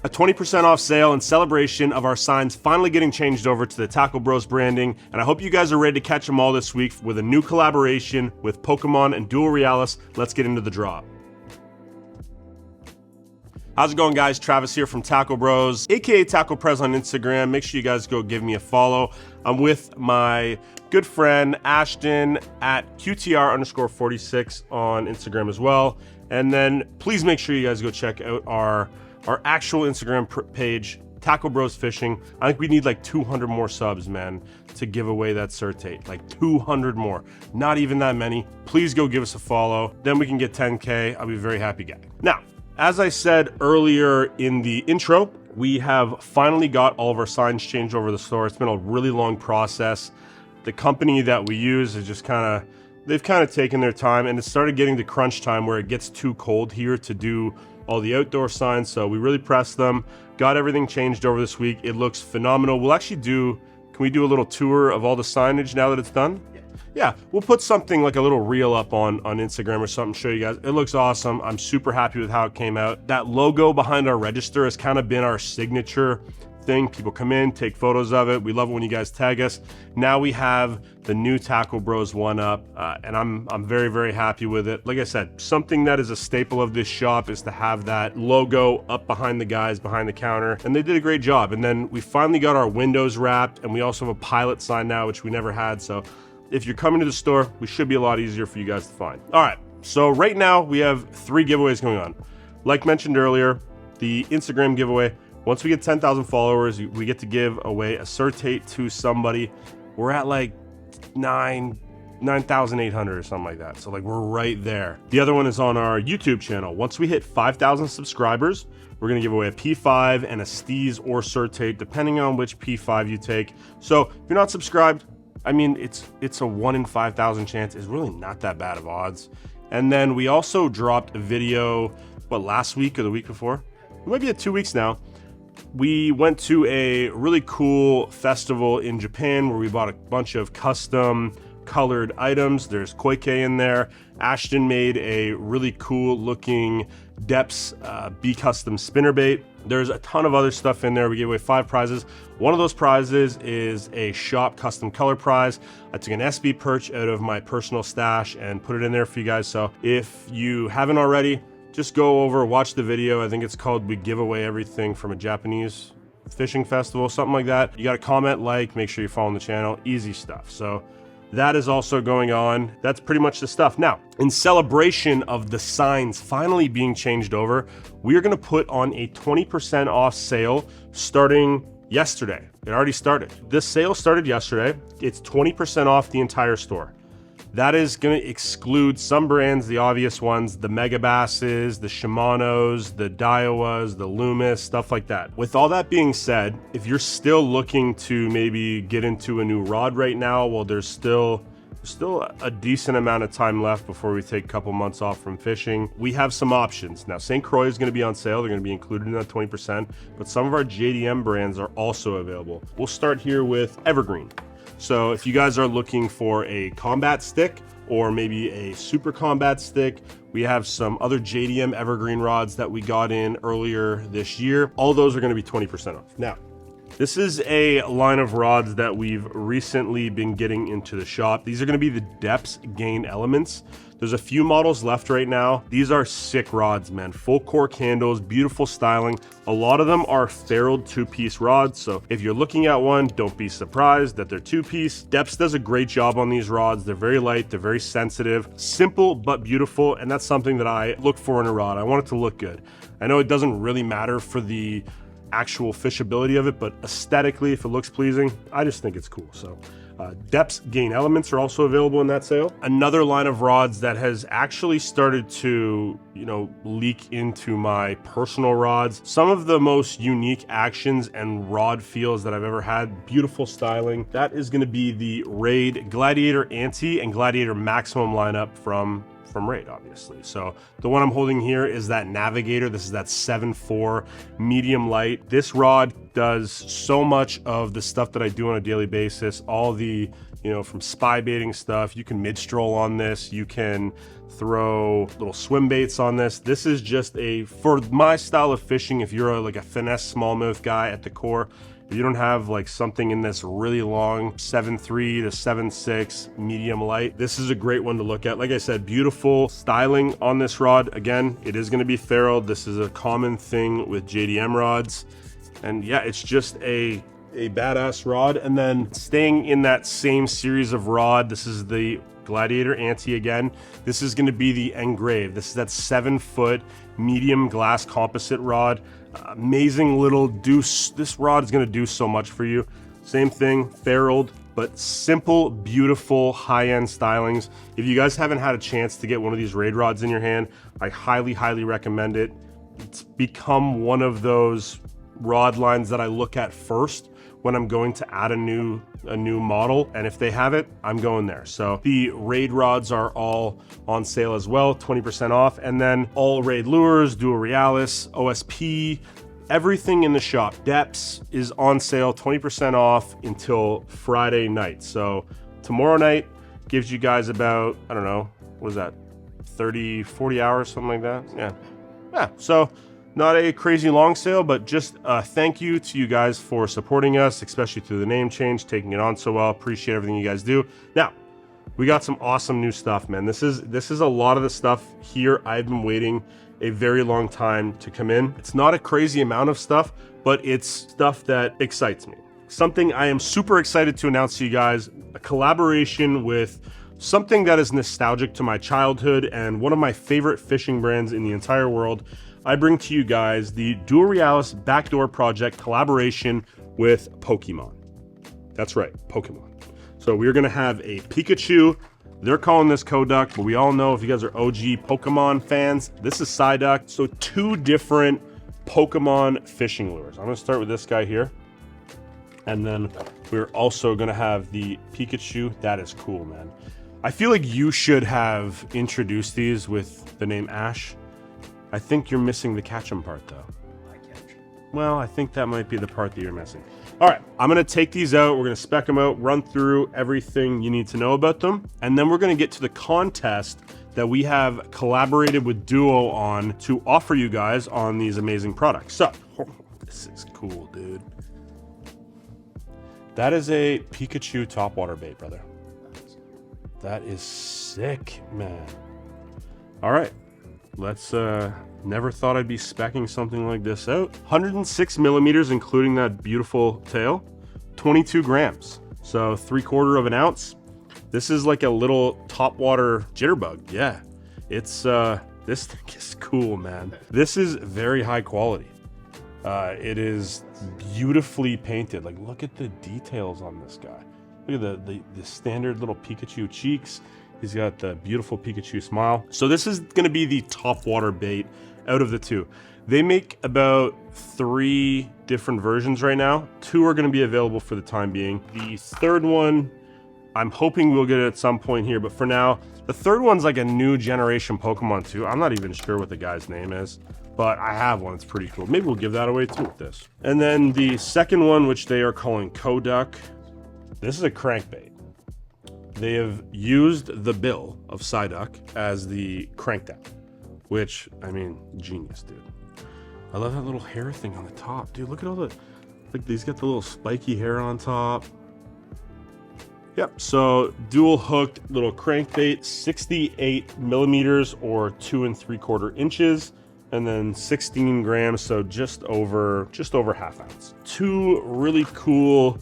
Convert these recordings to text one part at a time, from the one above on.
A 20% off sale in celebration of our signs finally getting changed over to the Tackle Bros branding, and I hope you guys are ready to catch them all this week with a new collaboration with Pokemon and Dual Realis. Let's get into the drop. How's it going, guys? Travis here from Tackle Bros, aka Tackle Prez on Instagram. Make sure you guys go give me a follow. I'm with my good friend Ashton at QTR_46 on Instagram as well. And then please make sure you guys go check out our actual Instagram page, Tackle Bros Fishing. I think we need like 200 more subs, man, to give away that certate. Like 200 more, not even that many. Please go give us a follow. Then we can get 10K. I'll be a very happy guy. Now, as I said earlier in the intro, we have finally got all of our signs changed over the store. It's been a really long process. The company that we use is just they've kind of taken their time, and it started getting to crunch time where it gets too cold here to do all the outdoor signs. So we really pressed them, got everything changed over this week. It looks phenomenal. We'll actually can we do a little tour of all the signage now that it's done? Yeah, we'll put something like a little reel up on Instagram or something, show you guys. It looks awesome. I'm super happy with how it came out. That logo behind our register has kind of been our signature thing. People come in, take photos of it. We love it when you guys tag us. Now we have the new Tackle Bros one up, and I'm very, very happy with it. Like I said, something that is a staple of this shop is to have that logo up behind the guys behind the counter, and they did a great job. And then we finally got our windows wrapped, and we also have a pilot sign now, which we never had. So if you're coming to the store, we should be a lot easier for you guys to find. All right, so right now we have 3 giveaways going on. Like mentioned earlier, the Instagram giveaway. Once we get 10,000 followers, we get to give away a certate to somebody. We're at like 9,800 or something like that. So like we're right there. The other one is on our YouTube channel. Once we hit 5,000 subscribers, we're gonna give away a P5 and a Steez or certate, depending on which P5 you take. So if you're not subscribed, I mean, it's a 1 in 5,000 chance. It's really not that bad of odds. And then we also dropped a video, last week or the week before? It might be at 2 weeks now. We went to a really cool festival in Japan where we bought a bunch of custom colored items. There's koike in there. Ashton made a really cool looking Deps Be Custom spinnerbait. There's a ton of other stuff in there. We gave away 5 prizes. One of those prizes is a shop custom color prize. I took an SB perch out of my personal stash and put it in there for you guys. So if you haven't already, just go over, watch the video. I think it's called We Give Away Everything from a Japanese Fishing Festival, something like that. You got to comment, like, make sure you're following the channel. Easy stuff. So that is also going on. That's pretty much the stuff. Now, in celebration of the signs finally being changed over, we are going to put on a 20% off sale starting yesterday. It already started. This sale started yesterday. It's 20% off the entire store. That is going to exclude some brands, the obvious ones, the Megabasses, the Shimanos, the Daiwas, the Loomis, stuff like that. With all that being said, if you're still looking to maybe get into a new rod right now, well, there's still a decent amount of time left before we take a couple months off from fishing. We have some options. Now, St. Croix is going to be on sale. They're going to be included in that 20%, but some of our JDM brands are also available. We'll start here with Evergreen. So if you guys are looking for a combat stick or maybe a super combat stick, we have some other JDM Evergreen rods that we got in earlier this year. All those are going to be 20% off. Now, this is a line of rods that we've recently been getting into the shop. These are going to be the Deps Gain Elements. There's a few models left right now. These are sick rods, man. Full cork handles, beautiful styling. A lot of them are ferruled 2-piece rods, so if you're looking at one, don't be surprised that they're 2-piece. Deps does a great job on these rods. They're very light, they're very sensitive, simple but beautiful, and that's something that I look for in a rod. I want it to look good. I know it doesn't really matter for the actual fishability of it, but aesthetically, if it looks pleasing, I just think it's cool. So Deps Gain Elements are also available in that sale. Another line of rods that has actually started to, leak into my personal rods. Some of the most unique actions and rod feels that I've ever had. Beautiful styling. That is going to be the Raid Gladiator Anti and Gladiator Maximum lineup from Raid, obviously. So the one I'm holding here is that Navigator. This is that 7.4 medium light. This rod does so much of the stuff that I do on a daily basis. All the you know, from spy baiting stuff. You can mid-stroll on this. You can throw little swim baits on this. This is just for my style of fishing, if you're like a finesse smallmouth guy at the core, if you don't have like something in this really long 7.3 to 7.6 medium light, this is a great one to look at. Like I said, beautiful styling on this rod. Again, it is going to be ferruled. This is a common thing with JDM rods. And yeah, it's just a badass rod. And then staying in that same series of rod, this is the Gladiator Anti again. This is going to be the Engrave. This is that 7-foot medium glass composite rod. Amazing little deuce. This rod is going to do so much for you. Same thing, ferruled, but simple, beautiful, high-end stylings. If you guys haven't had a chance to get one of these raid rods in your hand, I highly, highly recommend it. It's become one of those rod lines that I look at first when I'm going to add a new model, and if they have it, I'm going there. So the raid rods are all on sale as well, 20% off, and then all raid lures, Dual Realis, OSP, everything in the shop. Deps is on sale, 20% off until Friday night. So tomorrow night gives you guys about, I don't know, what is that, 30, 40 hours, something like that? Yeah, so not a crazy long sale, but just thank you to you guys for supporting us, especially through the name change, taking it on so well. Appreciate everything you guys do. Now, we got some awesome new stuff, man. This is a lot of the stuff here I've been waiting a very long time to come in. It's not a crazy amount of stuff, but it's stuff that excites me. Something I am super excited to announce to you guys, a collaboration with something that is nostalgic to my childhood and one of my favorite fishing brands in the entire world. I bring to you guys the Dual Realis Backdoor Project collaboration with Pokemon. That's right, Pokemon. So we're gonna have a Pikachu. They're calling this Koduck, but we all know if you guys are OG Pokemon fans, this is Psyduck. So 2 different Pokemon fishing lures. I'm gonna start with this guy here. And then we're also gonna have the Pikachu. That is cool, man. I feel like you should have introduced these with the name Ash. I think you're missing the catch 'em part though. I catch. Well, I think that might be the part that you're missing. All right, I'm gonna take these out. We're gonna spec them out, run through everything you need to know about them. And then we're gonna get to the contest that we have collaborated with Duo on to offer you guys on these amazing products. So, this is cool, dude. That is a Pikachu topwater bait, brother. That is sick, man. All right. Let's, never thought I'd be speccing something like this out. 106 millimeters, including that beautiful tail, 22 grams. So 3/4 of an ounce. This is like a little topwater jitterbug. Yeah, it's, this thing is cool, man. This is very high quality. It is beautifully painted. Like, look at the details on this guy. Look at the standard little Pikachu cheeks. He's got the beautiful Pikachu smile. So this is gonna be the top water bait out of the 2. They make about 3 different versions right now. 2 are gonna be available for the time being. The 3rd one, I'm hoping we'll get it at some point here, but for now, the 3rd one's like a new generation Pokemon too. I'm not even sure what the guy's name is, but I have one, it's pretty cool. Maybe we'll give that away too with this. And then the 2nd one, which they are calling Koduck, this is a crankbait. They have used the bill of Psyduck as the crankdown, which, I mean, genius, dude. I love that little hair thing on the top. Dude, look at all the, like, he's got the little spiky hair on top. Yep, so dual hooked little crankbait, 68 millimeters or 2 3/4 inches, and then 16 grams, so just over half ounce. 2 really cool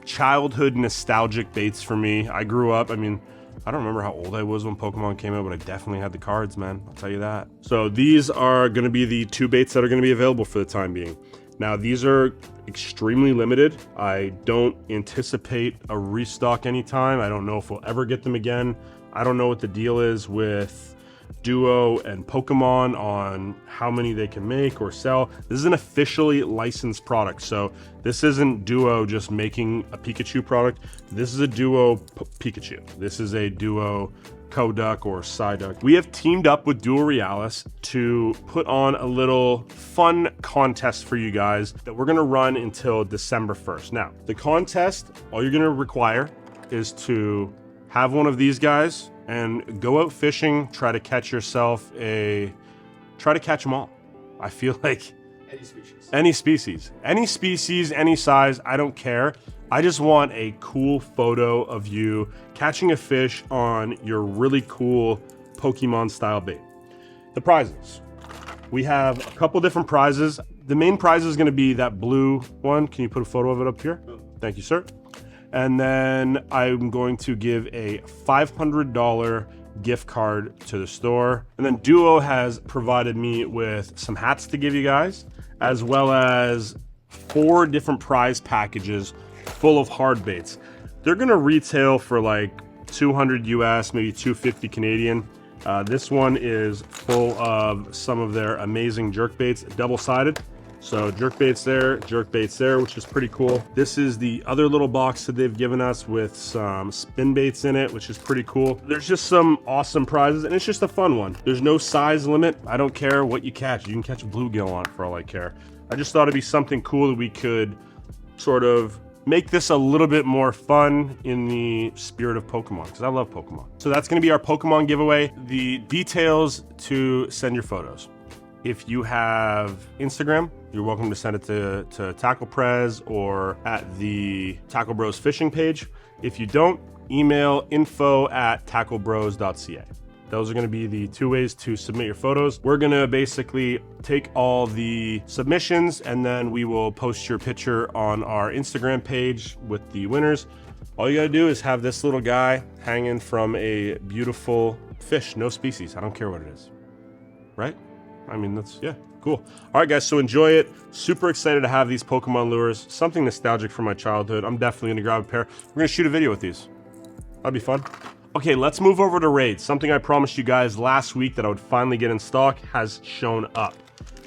childhood nostalgic baits for me. I grew up, I mean, I don't remember how old I was when Pokemon came out, but I definitely had the cards, man. I'll tell you that. So these are gonna be the 2 baits that are gonna be available for the time being. Now, these are extremely limited. I don't anticipate a restock anytime. I don't know if we'll ever get them again. I don't know what the deal is with Duo and Pokemon on how many they can make or sell. This is an officially licensed product, so this isn't Duo just making a Pikachu product. This is a Duo Pikachu. This is a Duo Koduck or Psyduck. We have teamed up with Dual Realis to put on a little fun contest for you guys that we're gonna run until December 1st. Now, the contest, all you're gonna require is to have one of these guys and go out fishing, try to catch yourself try to catch them all. I feel like any species, any size, I don't care. I just want a cool photo of you catching a fish on your really cool Pokemon style bait. The prizes. We have a couple different prizes. The main prize is going to be that blue one. Can you put a photo of it up here? Thank you, sir. And then I'm going to give a $500 gift card to the store. And then Duo has provided me with some hats to give you guys, as well as 4 different prize packages full of hard baits. They're going to retail for like 200 US, maybe 250 Canadian. This one is full of some of their amazing jerk baits, double-sided. So jerk baits there, which is pretty cool. This is the other little box that they've given us with some spin baits in it, which is pretty cool. There's just some awesome prizes, and it's just a fun one. There's no size limit. I don't care what you catch. You can catch a bluegill on it for all I care. I just thought it'd be something cool that we could sort of make this a little bit more fun in the spirit of Pokemon, because I love Pokemon. So that's going to be our Pokemon giveaway. The details to send your photos. If you have Instagram, you're welcome to send it to Tackle Prez or at the Tackle Bros fishing page. If you don't, email info@tacklebros.ca. Those are going to be the 2 ways to submit your photos. We're going to basically take all the submissions and then we will post your picture on our Instagram page with the winners. All you got to do is have this little guy hanging from a beautiful fish, no species. I don't care what it is, right? I mean, that's, yeah, cool. All right, guys, so enjoy it. Super excited to have these Pokemon lures. Something nostalgic from my childhood. I'm definitely going to grab a pair. We're going to shoot a video with these. That'd be fun. Okay, let's move over to raids. Something I promised you guys last week that I would finally get in stock has shown up.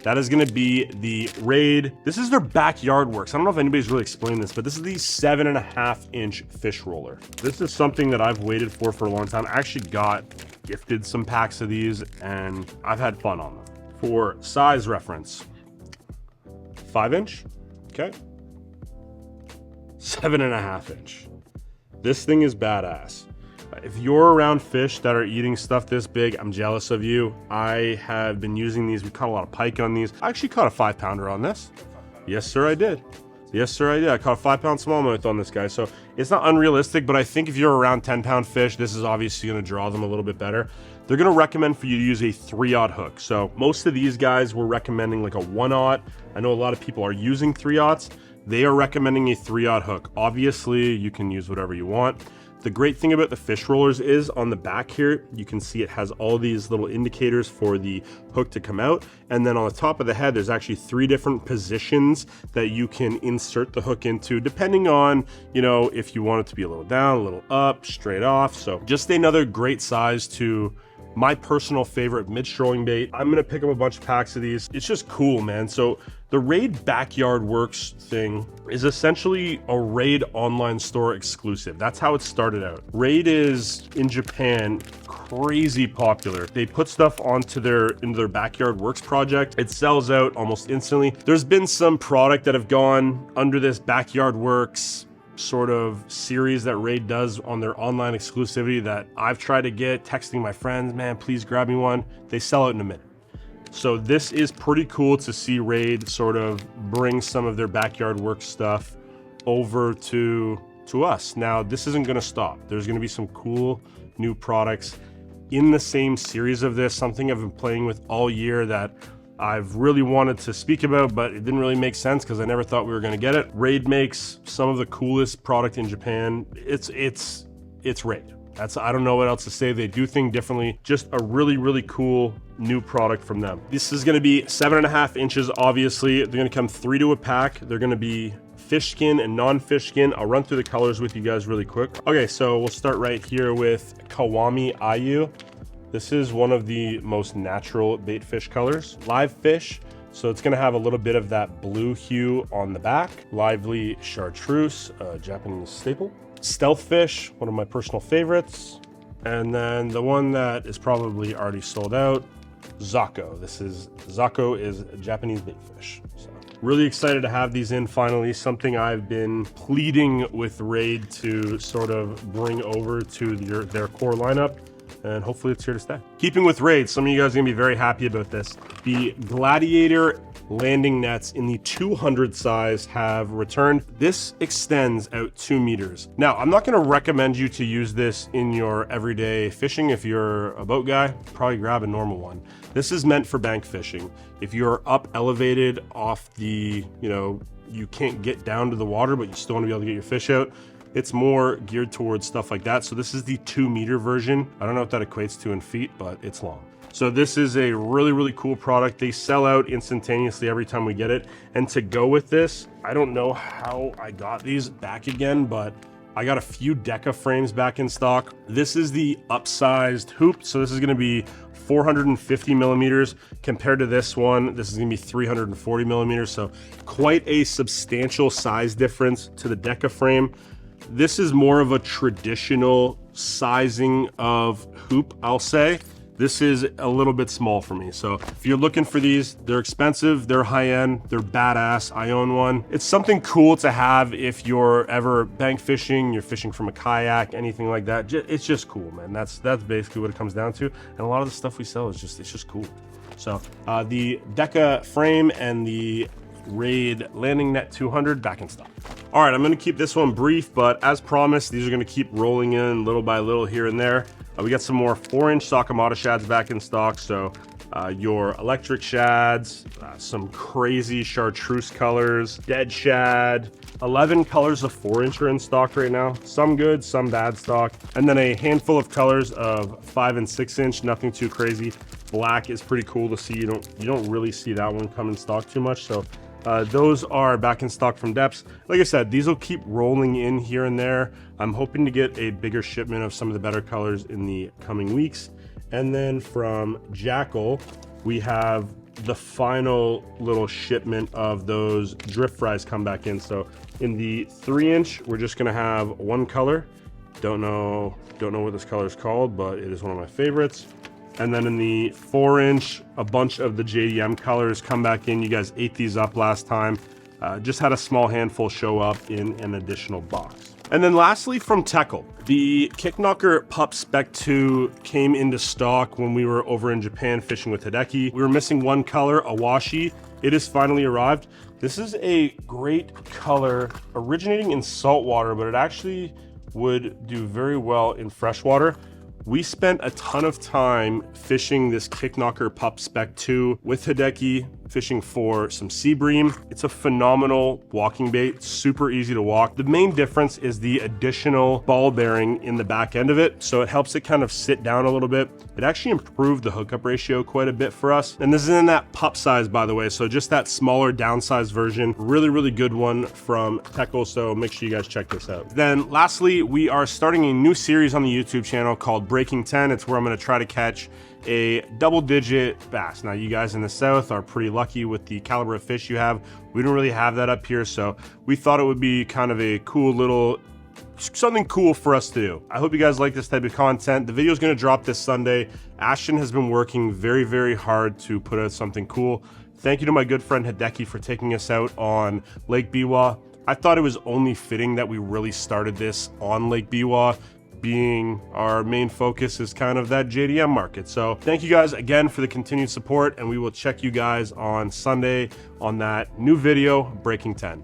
That is going to be the raid. This is their backyard works. I don't know if anybody's really explained this, but this is the 7.5-inch fish roller. This is something that I've waited for a long time. I actually got gifted some packs of these and I've had fun on them. For size reference, 5-inch, okay, 7.5-inch. This thing is badass. If you're around fish that are eating stuff this big, I'm jealous of you. I have been using these. We caught a lot of pike on these. I actually caught a 5-pounder on this. Yes, sir, I did. Yes, sir, I did. I caught a 5-pound smallmouth on this guy. So it's not unrealistic, but I think if you're around 10-pound fish, this is obviously going to draw them a little bit better. They're going to recommend for you to use a 3-aught hook. So most of these guys were recommending like a 1-aught. I know a lot of people are using 3-aughts. They are recommending a 3-aught hook. Obviously, you can use whatever you want. The great thing about the fish rollers is on the back here, you can see it has all these little indicators for the hook to come out. And then on the top of the head, there's actually 3 different positions that you can insert the hook into, depending on, you know, if you want it to be a little down, a little up, straight off. So just another great size to my personal favorite mid-strolling bait. I'm gonna pick up a bunch of packs of these. It's just cool, man. So the Raid Backyard Works thing is essentially a Raid online store exclusive. That's how it started out. Raid is, in Japan, crazy popular. They put stuff into their Backyard Works project. It sells out almost instantly. There's been some product that have gone under this Backyard Works sort of series that Raid does on their online exclusivity that I've tried to get, texting my friends, man, please grab me one. They sell out in a minute. So this is pretty cool to see Raid sort of bring some of their Backyard Works stuff over to us. Now, this isn't going to stop. There's going to be some cool new products in the same series of this, something I've been playing with all year that I've really wanted to speak about, but it didn't really make sense because I never thought we were going to get it. Raid makes some of the coolest product in Japan. It's Raid. I don't know what else to say. They do things differently. Just a really, really cool new product from them. This is going to be 7.5 inches, obviously. They're going to come 3 to a pack. They're going to be fish skin and non-fish skin. I'll run through the colors with you guys really quick. Okay, so we'll start right here with Kawami Ayu. This is one of the most natural bait fish colors. Live fish, so it's gonna have a little bit of that blue hue on the back. Lively chartreuse, a Japanese staple. Stealth fish, one of my personal favorites. And then the one that is probably already sold out, Zako. Zako is a Japanese bait fish. So Really excited to have these in finally, something I've been pleading with Raid to sort of bring over to their core lineup, and hopefully it's here to stay. Keeping with Raid, some of you guys are gonna be very happy about this. The Gladiator landing nets in the 200 size have returned. This extends out 2 meters. Now, I'm not gonna recommend you to use this in your everyday fishing. If you're a boat guy, probably grab a normal one. This is meant for bank fishing. If you're up elevated off the, you can't get down to the water, but you still wanna be able to get your fish out, it's more geared towards stuff like that. So this is the 2 meter version. I don't know what that equates to in feet, but it's long. So this is a really, really cool product. They sell out instantaneously every time we get it. And to go with this, I don't know how I got these back again, but I got a few Deka frames back in stock. This is the upsized hoop. So this is gonna be 450 millimeters compared to this one. This is gonna be 340 millimeters. So quite a substantial size difference to the Deka frame. This is more of a traditional sizing of hoop, I'll say. This is a little bit small for me. So if you're looking for these, they're expensive, they're high end, they're badass. I own one. It's something cool to have if you're ever bank fishing, you're fishing from a kayak, anything like that. It's just cool, man. That's basically what it comes down to. And a lot of the stuff we sell is it's just cool. So the Deka frame and the Raid landing net 200 back in stock. All right, I'm gonna keep this one brief, but as promised, these are gonna keep rolling in little by little here and there. We got some more 4-inch Sakamata shads back in stock. So your electric shads, some crazy chartreuse colors, dead shad, 11 colors of 4-inch are in stock right now. Some good, some bad stock. And then a handful of colors of 5 and 6-inch, nothing too crazy. Black is pretty cool to see. You don't really see that one come in stock too much. So those are back in stock from Deps. Like I said, these will keep rolling in here and there. I'm hoping to get a bigger shipment of some of the better colors in the coming weeks. And then from Jackall, we have the final little shipment of those drift fries come back in. So in the 3-inch, we're just gonna have one color. Don't know what this color is called, but it is one of my favorites. And then in the 4-inch, a bunch of the JDM colors come back in. You guys ate these up last time. Just had a small handful show up in an additional box. And then lastly from Teckel, the Kicknocker Pup SPEC 2 came into stock when we were over in Japan fishing with Hideki. We were missing one color, Awashi. It has finally arrived. This is a great color originating in saltwater, but it actually would do very well in freshwater. We spent a ton of time fishing this Kicknocker Pup SPEC 2 with Hideki, fishing for some sea bream. It's a phenomenal walking bait, super easy to walk. The main difference is the additional ball bearing in the back end of it, so it helps it kind of sit down a little bit. It actually improved the hookup ratio quite a bit for us. And this is in that pup size, by the way, so just that smaller downsized version. Really, really good one from Teckel, so make sure you guys check this out. Then lastly, we are starting a new series on the YouTube channel called Breaking 10. It's where I'm gonna try to catch a double-digit bass. Now, you guys in the south are pretty lucky with the caliber of fish you have. We don't really have that up here, so we thought it would be kind of a cool little, something cool for us to do. I hope you guys like this type of content. The video is going to drop this Sunday. Ashton has been working very, very hard to put out something cool. Thank you to my good friend Hideki for taking us out on Lake Biwa. I thought it was only fitting that we really started this on Lake Biwa, being our main focus is kind of that JDM market. So thank you guys again for the continued support, and we will check you guys on Sunday on that new video, Breaking 10.